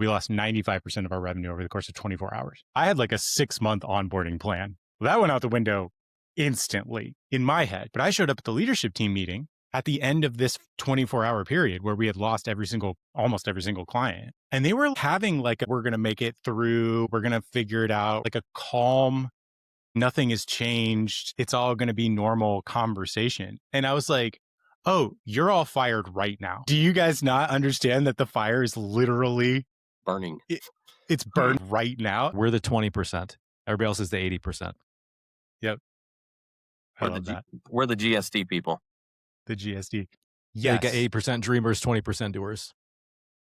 We lost 95% of our revenue over the course of 24 hours. I had like a 6-month onboarding plan. That went out the window instantly in my head. But I showed up at the leadership team meeting at the end of this 24-hour period where we had lost almost every single client. And they were having like, we're going to make it through. We're going to figure it out, like a calm, nothing has changed. It's all going to be normal conversation. And I was like, oh, you're all fired right now. Do you guys not understand that the fire is literally burning? It's burned right now. We're the 20%. Everybody else is the 80%. Yep. I love that. We're the GSD people. The GSD. Yes. They got 80% dreamers, 20% doers.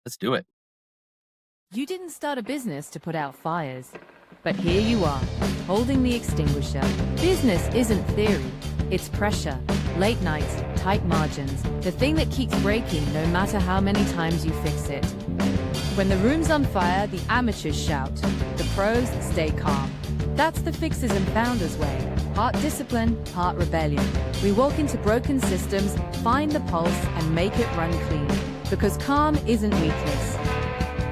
Let's do it. You didn't start a business to put out fires, but here you are, holding the extinguisher. Business isn't theory, it's pressure, late nights, tight margins, the thing that keeps breaking no matter how many times you fix it. When the room's on fire, the amateurs shout, the pros stay calm. That's the Fixers and Founders way. Part discipline, part rebellion. We walk into broken systems, find the pulse, and make it run clean. Because calm isn't weakness.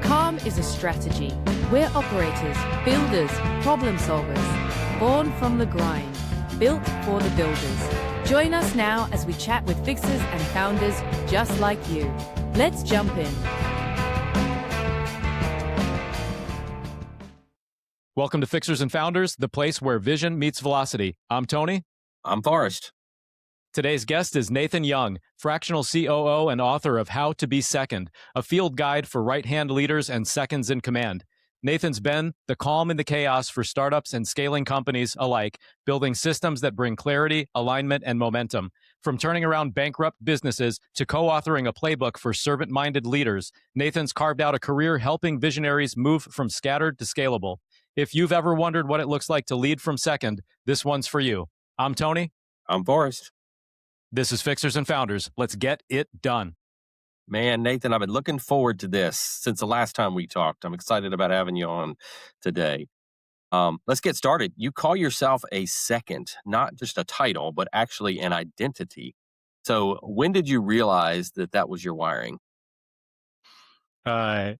Calm is a strategy. We're operators, builders, problem solvers. Born from the grind. Built for the builders. Join us now as we chat with Fixers and Founders just like you. Let's jump in. Welcome to Fixers and Founders, the place where vision meets velocity. I'm Tony. I'm Forrest. Today's guest is Nathan Young, fractional COO and author of How to Be Second, a field guide for right-hand leaders and seconds in command. Nathan's been the calm in the chaos for startups and scaling companies alike, building systems that bring clarity, alignment, and momentum. From turning around bankrupt businesses to co-authoring a playbook for servant-minded leaders, Nathan's carved out a career helping visionaries move from scattered to scalable. If you've ever wondered what it looks like to lead from second, this one's for you. I'm Tony. I'm Forrest. This is Fixers and Founders. Let's get it done. Man, Nathan, I've been looking forward to this since the last time we talked. I'm excited about having you on today. Let's get started. You call yourself a second, not just a title, but actually an identity. So when did you realize that that was your wiring? I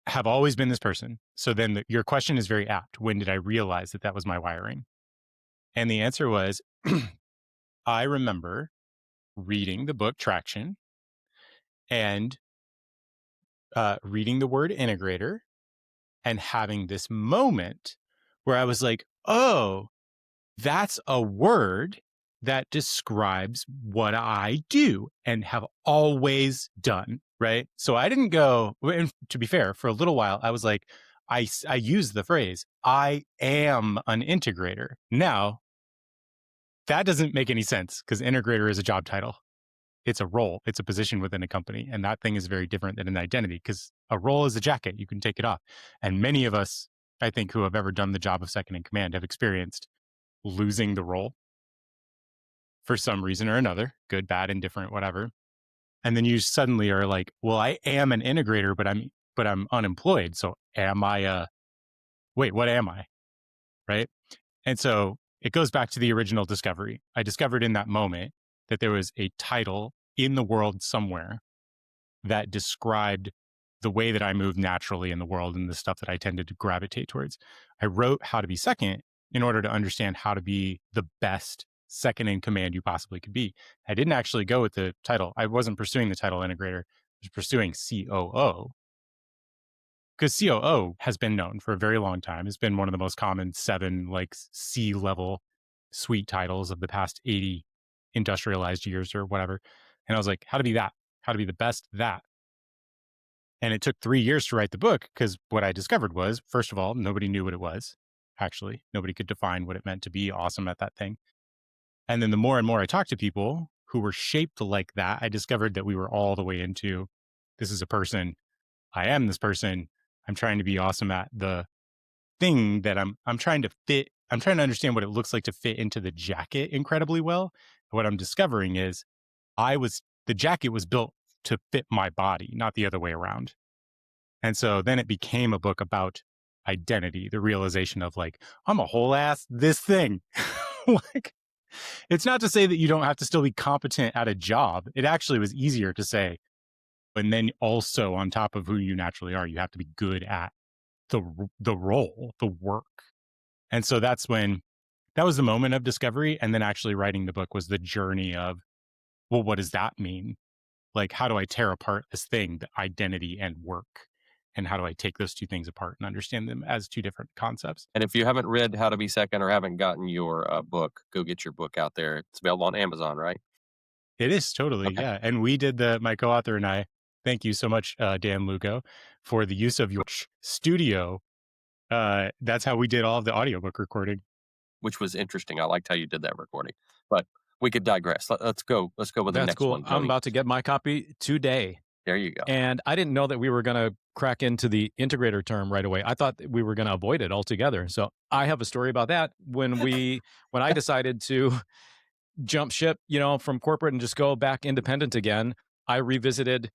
have always been this person. So then your question is very apt. When did I realize that that was my wiring? And the answer was, I remember reading the book Traction and reading the word integrator and having this moment where I was like, oh, that's a word that describes what I do and have always done, right? So I didn't go, and to be fair, for a little while, I was like, I used the phrase, I am an integrator. Now, that doesn't make any sense because integrator is a job title. It's a role. It's a position within a company. And that thing is very different than an identity because a role is a jacket. You can take it off. And many of us, I think, who have ever done the job of second in command have experienced losing the role for some reason or another, good, bad, indifferent, whatever. And then you suddenly are like, well, I am an integrator, but I'm unemployed. So what am I? Right? And so it goes back to the original discovery. I discovered in that moment that there was a title in the world somewhere that described the way that I move naturally in the world and the stuff that I tended to gravitate towards. I wrote How to Be Second in order to understand how to be the best second in command you possibly could be. I didn't actually go with the title. I wasn't pursuing the title integrator. I was pursuing COO. Because COO has been known for a very long time. It's been one of the most common 7 like C-level suite titles of the past 80 industrialized years or whatever. And I was like, how to be that? How to be the best that? And it took 3 years to write the book because what I discovered was, first of all, nobody knew what it was. Actually, nobody could define what it meant to be awesome at that thing. And then the more and more I talked to people who were shaped like that, I discovered that we were all the way into, this is a person. I am this person. I'm trying to be awesome at the thing that I'm trying to fit. I'm trying to understand what it looks like to fit into the jacket incredibly well. And what I'm discovering is the jacket was built to fit my body, not the other way around. And so then it became a book about identity, the realization of like, I'm a whole ass this thing. Like, it's not to say that you don't have to still be competent at a job. It actually was easier to say, And then also on top of who you naturally are, you have to be good at the role, the work. And so that was the moment of discovery. And then actually writing the book was the journey of, well, what does that mean? Like, how do I tear apart this thing, the identity and work? And how do I take those two things apart and understand them as two different concepts? And if you haven't read How to Be Second or haven't gotten your book, go get your book out there. It's available on Amazon, right? It is totally, Okay. yeah. And we did my co-author and I, thank you so much, Dan Lugo, for the use of your studio. That's how we did all of the audiobook recording. Which was interesting. I liked how you did that recording. But we could digress. Let's go with the That's next cool. one, I'm Tony. about to get my copy today. There you go. And I didn't know that we were going to crack into the integrator term right away. I thought that we were going to avoid it altogether. So I have a story about that. When I decided to jump ship, from corporate and just go back independent again, I revisited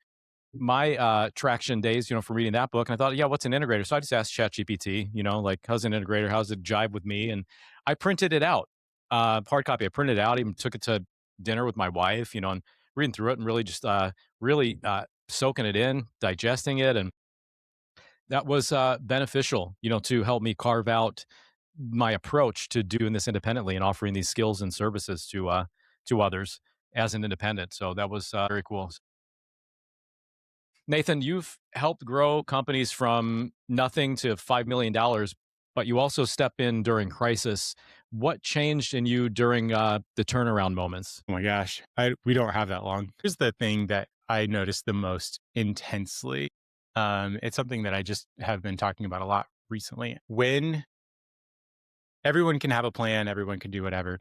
my traction days, from reading that book. And I thought, yeah, what's an integrator? So I just asked ChatGPT, like, how's an integrator? How's it jive with me? And I printed it out, hard copy. I printed it out, even took it to dinner with my wife, and reading through it and really just really soaking it in, digesting it. And that was beneficial, to help me carve out my approach to doing this independently and offering these skills and services to others as an independent. So that was very cool. Nathan, you've helped grow companies from nothing to $5 million, but you also step in during crisis. What changed in you during the turnaround moments? Oh my gosh, we don't have that long. Here's the thing that I noticed the most intensely. It's something that I just have been talking about a lot recently. When everyone can have a plan, everyone can do whatever,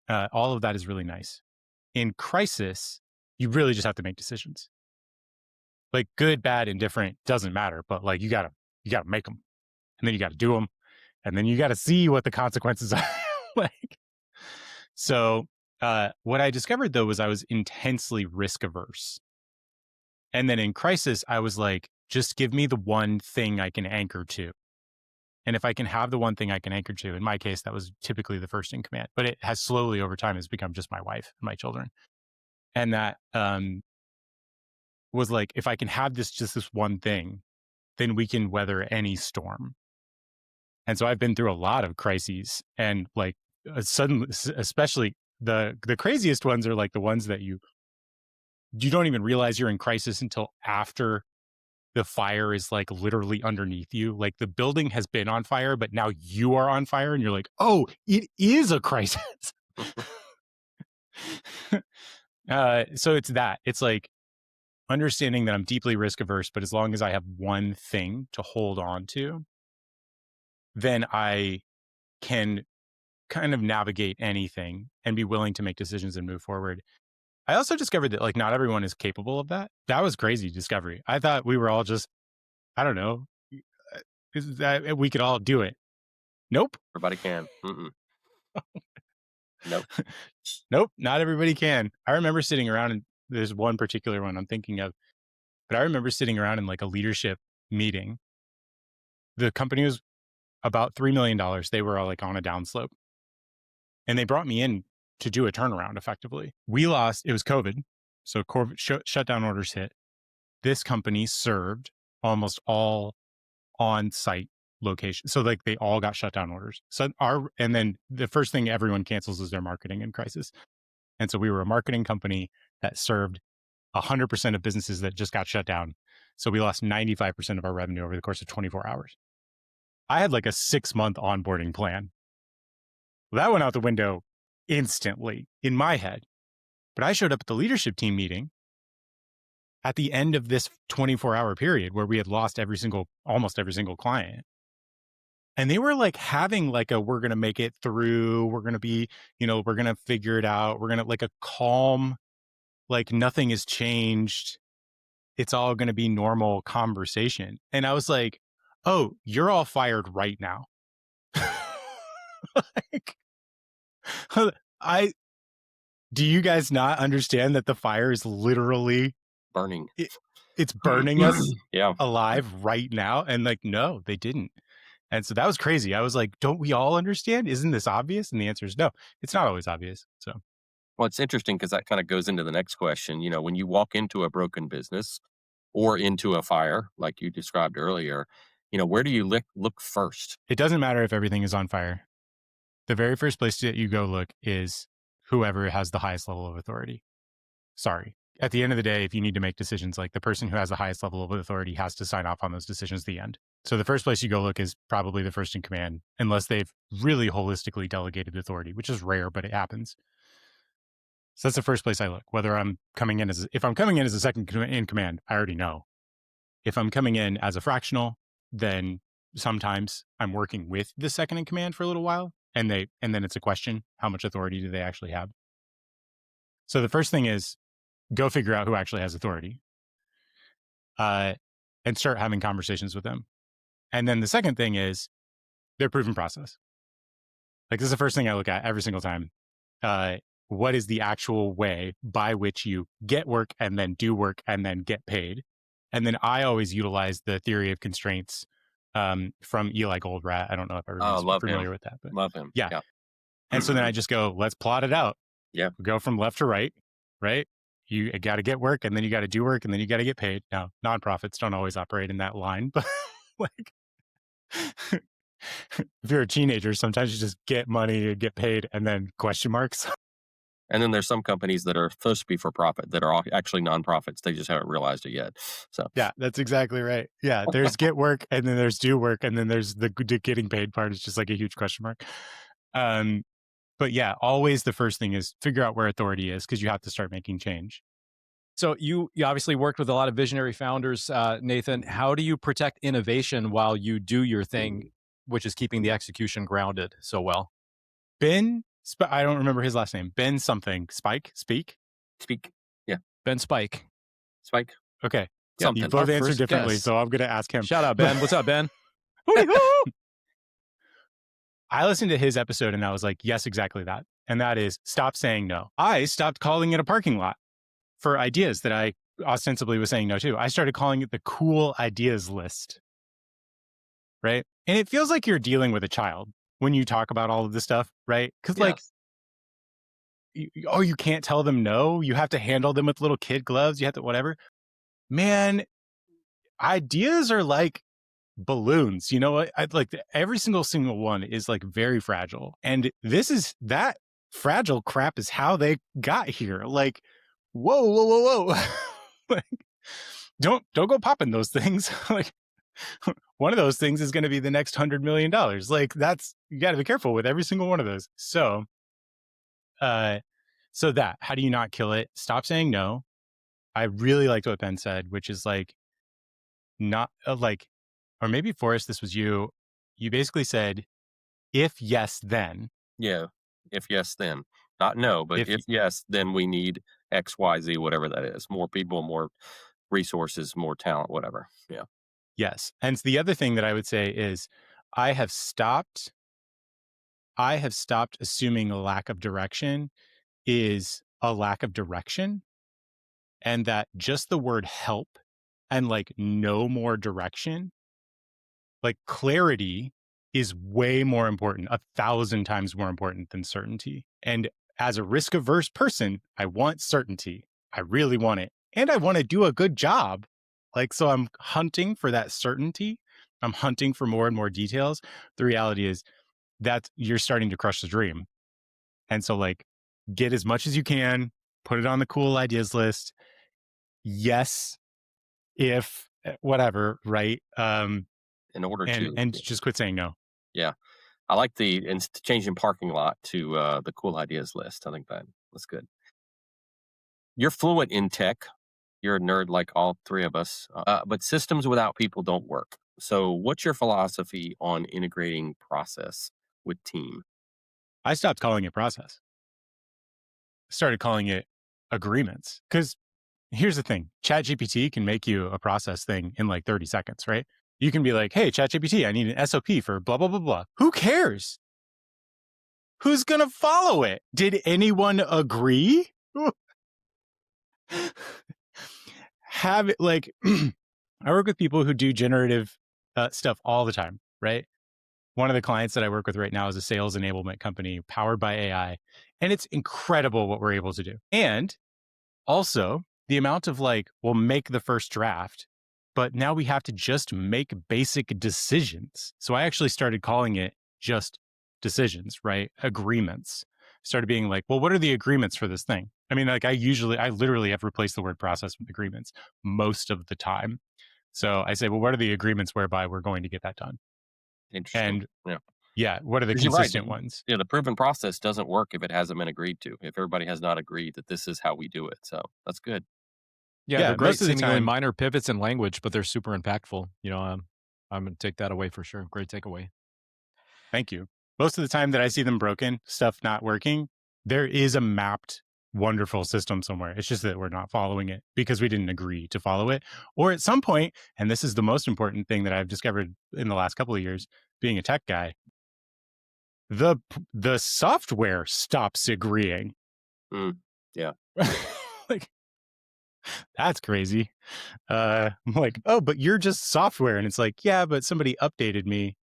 all of that is really nice. In crisis, you really just have to make decisions. Like good, bad, indifferent, doesn't matter, but like you gotta make them, and then you gotta do them, and then you gotta see what the consequences are. Like, so what I discovered though was I was intensely risk averse, and then in crisis I was like, just give me the one thing I can anchor to, and if I can have the one thing I can anchor to, in my case that was typically the first in command, but it has slowly over time has become just my wife and my children, and that was like, if I can have just this one thing, then we can weather any storm. And so I've been through a lot of crises, and like suddenly, especially the craziest ones are like the ones that you don't even realize you're in crisis until after the fire is like literally underneath you. Like the building has been on fire, but now you are on fire, and you're like, oh, it is a crisis. So it's that. It's like understanding that I'm deeply risk averse, but as long as I have one thing to hold on to, then I can kind of navigate anything and be willing to make decisions and move forward. I also discovered that like not everyone is capable of that. That was crazy discovery. I thought we were all just, I don't know, that we could all do it. Nope. Everybody can. Nope. Nope. Not everybody can. I remember sitting around, and there's one particular one I'm thinking of, but I remember sitting around in like a leadership meeting. The company was about $3 million. They were all like on a downslope, and they brought me in to do a turnaround effectively. We lost, it was COVID. So COVID shutdown orders hit. This company served almost all on-site locations. So like they all got shutdown orders. And then the first thing everyone cancels is their marketing in crisis. And so we were a marketing company that served 100% of businesses that just got shut down. So we lost 95% of our revenue over the course of 24 hours. I had like a 6-month onboarding plan. Well, that went out the window instantly in my head. But I showed up at the leadership team meeting at the end of this 24-hour period where we had lost almost every single client. And they were like having like we're going to make it through. We're going to be, we're going to figure it out. We're going to like a calm, like nothing has changed. It's all going to be normal conversation. And I was like, oh, you're all fired right now. Like, do you guys not understand that the fire is literally burning? It's burning us yeah. alive right now. And like, no, they didn't. And so that was crazy. I was like, don't we all understand? Isn't this obvious? And the answer is no, it's not always obvious. So, well, it's interesting because that kind of goes into the next question. When you walk into a broken business, or into a fire, like you described earlier, where do you look first? It doesn't matter if everything is on fire. The very first place that you go look is whoever has the highest level of authority. Sorry. At the end of the day, if you need to make decisions, like the person who has the highest level of authority has to sign off on those decisions at the end. So the first place you go look is probably the first in command, unless they've really holistically delegated authority, which is rare, but it happens. So that's the first place I look. Whether I'm coming in if I'm coming in as a second in command, I already know. If I'm coming in as a fractional, then sometimes I'm working with the second in command for a little while, and then it's a question: how much authority do they actually have? So the first thing is go figure out who actually has authority, and start having conversations with them. And then the second thing is their proven process. Like, this is the first thing I look at every single time. What is the actual way by which you get work and then do work and then get paid? And then I always utilize the theory of constraints from Eli Goldratt. I don't know if everyone's Love familiar him. with that, but Love him. yeah. And so then I just go, let's plot it out. Yeah. We go from left to right, right? You got to get work, and then you got to do work, and then you got to get paid. Now, nonprofits don't always operate in that line, but like, if you're a teenager, sometimes you just get money and get paid, and then question marks. And then there's some companies that are supposed to be for profit that are actually nonprofits. They just haven't realized it yet. So yeah, that's exactly right. Yeah, there's get work, and then there's do work, and then there's the getting paid part is just like a huge question mark. But yeah, always the first thing is figure out where authority is, because you have to start making change. So you obviously worked with a lot of visionary founders, Nathan. How do you protect innovation while you do your thing, which is keeping the execution grounded so well? I don't remember his last name. Ben something. Speak. Yeah. Ben Spike. Spike. Okay. Yeah, You both answered differently, so I'm going to ask him. Shout out, Ben. What's up, Ben? I listened to his episode and I was like, yes, exactly that. And that is stop saying no. I stopped calling it a parking lot for ideas that I ostensibly was saying no to. I started calling it the cool ideas list. Right? And it feels like you're dealing with a child when you talk about all of this stuff, right? Because you can't tell them no. You have to handle them with little kid gloves. You have to whatever. Man, ideas are like balloons. You know what? Every single one is like very fragile. And that fragile crap is how they got here. Like, whoa. Like, don't go popping those things. Like, one of those things is going to be the next $100 million. Like, you got to be careful with every single one of those. So how do you not kill it? Stop saying no. I really liked what Ben said, which is like, not or maybe Forrest, this was you. You basically said, if yes, then. Yeah. If yes, then. Not no, but if yes, then we need X, Y, Z, whatever that is. More people, more resources, more talent, whatever. Yeah. Yes. And the other thing that I would say is I have stopped assuming a lack of direction is a lack of direction, and that just the word help and like no more direction, like clarity is way more important, 1,000 times more important than certainty. And as a risk averse person, I want certainty. I really want it. And I want to do a good job. Like, so I'm hunting for that certainty. I'm hunting for more and more details. The reality is that you're starting to crush the dream. And so like, get as much as you can, put it on the cool ideas list. Yes, if whatever, right? In order to. And just quit saying no. Yeah. I like the changing parking lot to the cool ideas list. I think that's good. You're fluent in tech. You're a nerd like all three of us, but systems without people don't work. So what's your philosophy on integrating process with team? I stopped calling it process. Started calling it agreements. Because here's the thing. ChatGPT can make you a process thing in like 30 seconds, right? You can be like, hey, ChatGPT, I need an SOP for blah, blah, blah, blah. Who cares? Who's going to follow it? Did anyone agree? Have it like, I work with people who do generative stuff all the time, right? One of the clients that I work with right now is a sales enablement company powered by AI. And it's incredible what we're able to do. And also, the amount of like, we'll make the first draft, but now we have to just make basic decisions. So I actually started calling it just decisions, right? Agreements. Started being like, well, what are the agreements for this thing? I mean, like I literally have replaced the word process with agreements most of the time. So I say, well, what are the agreements whereby we're going to get that done? Interesting. And Yeah. yeah, what are the 'Cause you're right. consistent ones? Yeah, the proven process doesn't work if it hasn't been agreed to. If everybody has not agreed that this is how we do it. So that's good. Yeah, Yeah, they're great, most of the seemingly time, minor pivots in language, but they're super impactful. I'm gonna take that away for sure. Great takeaway. thank you. Most of the time that I see them broken, stuff not working, there is a mapped, wonderful system somewhere. It's just that we're not following it because we didn't agree to follow it. Or at some point, and this is the most important thing that I've discovered in the last couple of years, being a tech guy, the software stops agreeing. Mm, yeah. Like, that's crazy. I'm like, oh, but you're just software. And it's like, yeah, but somebody updated me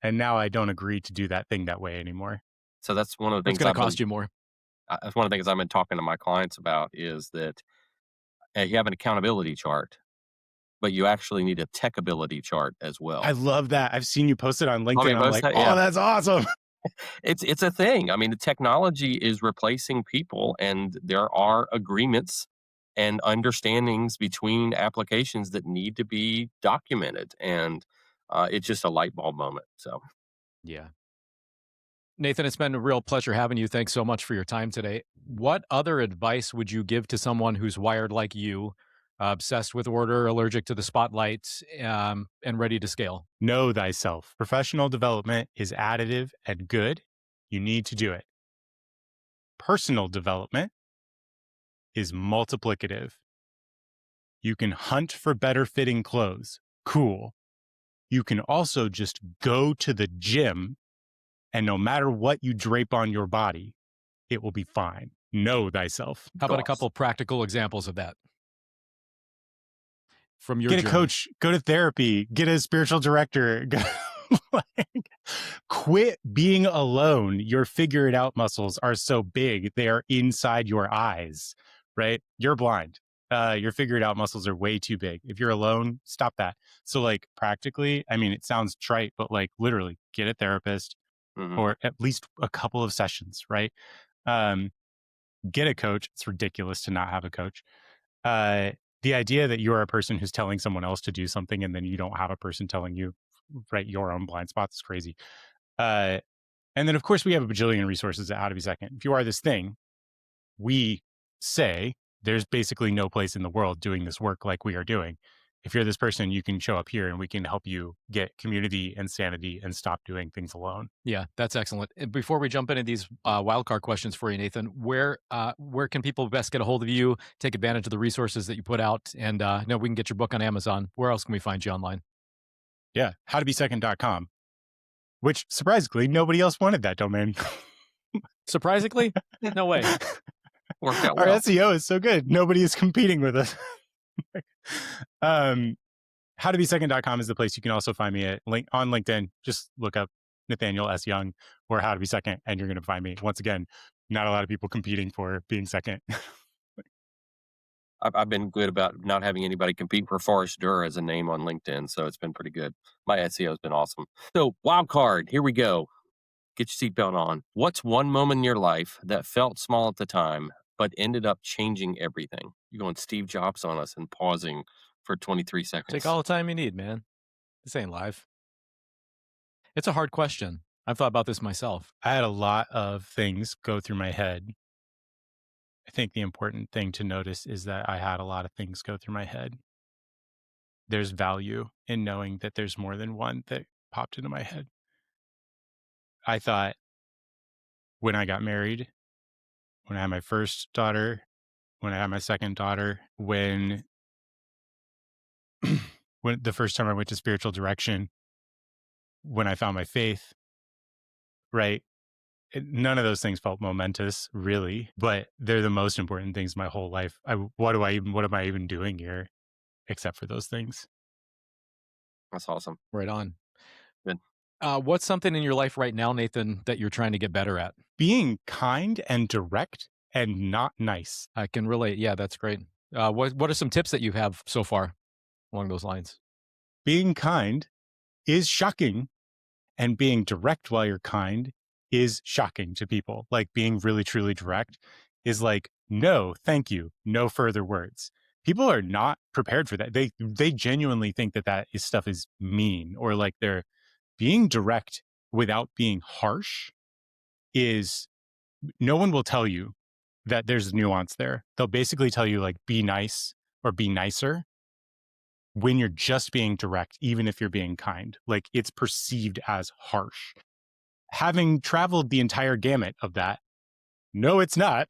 and now I don't agree to do that thing that way anymore. So that's one of the It's things gonna cost you more. that's one of the things I've been talking to my clients about is that you have an accountability chart, but you actually need a tech ability chart as I well. love that. I've seen you post it on Oh, LinkedIn. you I'm post like, that? oh, Yeah. that's awesome. It's a thing. I mean, the technology is replacing people, and there are agreements and understandings between applications that need to be documented, and it's just a light bulb moment. So, Yeah. Nathan, it's been a real pleasure having you. Thanks so much for your time today. What other advice would you give to someone who's wired like you, obsessed with order, allergic to the spotlight, and ready to scale? Know thyself. Professional development is additive and good. You need to do it. Personal development is multiplicative. You can hunt for better fitting clothes. Cool. You can also just go to the gym, and no matter what you drape on your body, it will be fine. Know thyself. How about a gosh. couple practical examples of that from your Get a journey? coach, go to therapy, get a spiritual director. Like, quit being alone. Your figure it out muscles are so big, they are inside your eyes, right? You're blind. Your figure it out muscles are way too big. If you're alone, stop that. So, like, practically, I mean, it sounds trite, but like, literally, get a therapist Hmm. or at least a couple of sessions, right? Um, get a coach. It's ridiculous to not have a coach. The idea that you're a person who's telling someone else to do something and then you don't have a person telling you, right, your own blind spots is crazy. And then, of course, we have a bajillion resources at How to Be Second. If you are this thing, we say there's basically no place in the world doing this work like we are doing. If you're this person, you can show up here and we can help you get community and sanity and stop doing things alone. Yeah, that's excellent. And before we jump into these wildcard questions for you, Nathan, where can people best get a hold of you, take advantage of the resources that you put out, and we can get your book on Amazon. Where else can we find you online? Yeah, howtobesecond.com, which surprisingly, nobody else wanted that domain. Surprisingly, no way. Worked out Our well. SEO is so good. Nobody is competing with us. Howtobesecond.com is the place you can also find me at on LinkedIn. Just look up Nathaniel S. Young or How to Be Second, and you're going to find me. Once again, not a lot of people competing for being second. I've been good about not having anybody compete for Forrest as a name on LinkedIn, so it's been pretty good. My SEO has been awesome. So, wild card, here we go. Get your seatbelt on. What's one moment in your life that felt small at the time, but ended up changing everything? You're going Steve Jobs on us and pausing for 23 seconds. Take all the time you need, man. This ain't live. It's a hard question. I've thought about this myself. I had a lot of things go through my head. I think the important thing to notice is that I had a lot of things go through my head. There's value in knowing that there's more than one that popped into my head. I thought when I got married, when I had my first daughter, when I had my second daughter, when the first time I went to spiritual direction, when I found my faith, right? None of those things felt momentous, really, but they're the most important things my whole life. What am I even doing here except for those things? That's awesome. Right on. Good. What's something in your life right now, Nathan, that you're trying to get better at? Being kind and direct and not nice. I can relate. Yeah, that's great. What are some tips that you have so far along those lines? Being kind is shocking, and being direct while you're kind is shocking to people. Like being really, truly direct is like, no, thank you, no further words. People are not prepared for that. They genuinely think that stuff is mean, or like they're being direct without being harsh is, no one will tell you that there's nuance there. They'll basically tell you like, be nice or be nicer when you're just being direct, even if you're being kind. Like it's perceived as harsh. Having traveled the entire gamut of that, no, it's not.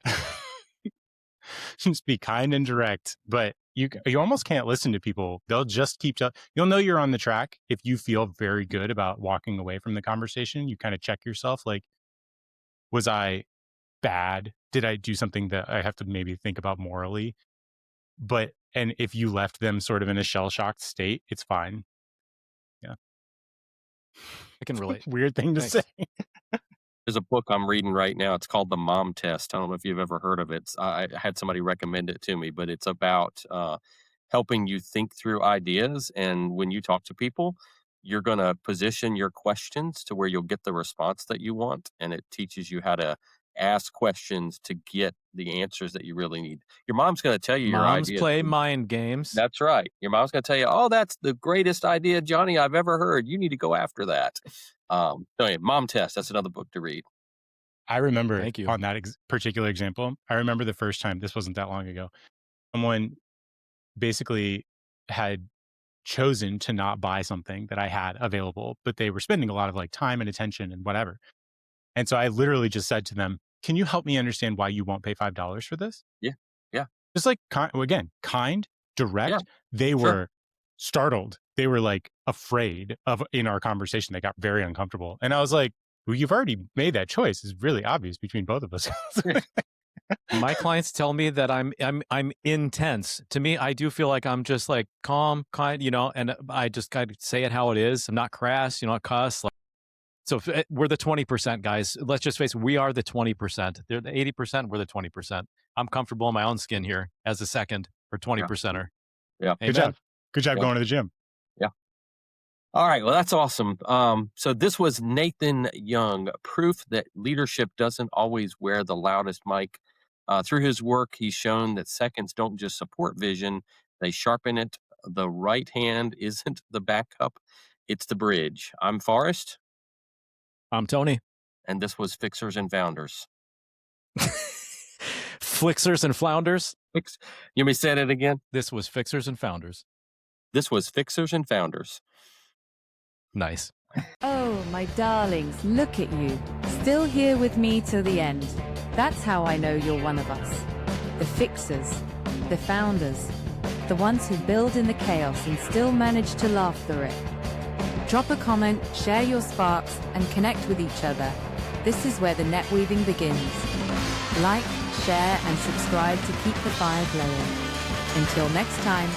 Just be kind and direct, but you almost can't listen to people. They'll just keep you'll know you're on the track if you feel very good about walking away from the conversation. You kind of check yourself, like, was I bad? Did I do something that I have to maybe think about morally? And if you left them sort of in a shell-shocked state, it's fine. Yeah. I can relate. Weird thing to say. There's a book I'm reading right now. It's called The Mom Test. I don't know if you've ever heard of it. I had somebody recommend it to me, but it's about helping you think through ideas. And when you talk to people, you're going to position your questions to where you'll get the response that you want. And it teaches you how to ask questions to get the answers that you really need. Your mom's going to tell you your Moms ideas. play mind games. That's right. Your mom's going to tell you, oh, that's the greatest idea, Johnny, I've ever heard. You need to go after that. So yeah, Mom Test. That's another book to read. I remember Thank you. on that particular example, I remember the first time, this wasn't that long ago, someone basically had chosen to not buy something that I had available, but they were spending a lot of like time and attention and whatever. And so I literally just said to them, can you help me understand why you won't pay $5 for this? Yeah. Yeah. Just like, kind, direct. Yeah, They sure. were startled. They were like afraid in our conversation. They got very uncomfortable. And I was like, well, you've already made that choice. It's really obvious between both of us. My clients tell me that I'm intense. To me, I do feel like I'm just like calm, kind, and I just kind of say it how it is. I'm not crass, not cuss. So we're the 20%, guys. Let's just face it. We are the 20%. They're the 80%. We're the 20%. I'm comfortable in my own skin here as a second or 20%er. Yeah. Good job. Good job Yeah. going to the gym. Yeah. All right. Well, that's awesome. So this was Nathan Young, proof that leadership doesn't always wear the loudest mic. Through his work, he's shown that seconds don't just support vision, they sharpen it. The right hand isn't the backup, it's the bridge. I'm Forrest. I'm Tony. And this was Fixers and Founders. Flixers and Flounders. You want me to say it again? This was Fixers and Founders. This was Fixers and Founders. Nice. Oh, my darlings, look at you. Still here with me till the end. That's how I know you're one of us. The fixers, the founders, the ones who build in the chaos and still manage to laugh through it. Drop a comment, share your sparks, and connect with each other. This is where the net weaving begins. Like, share, and subscribe to keep the fire glowing. Until next time.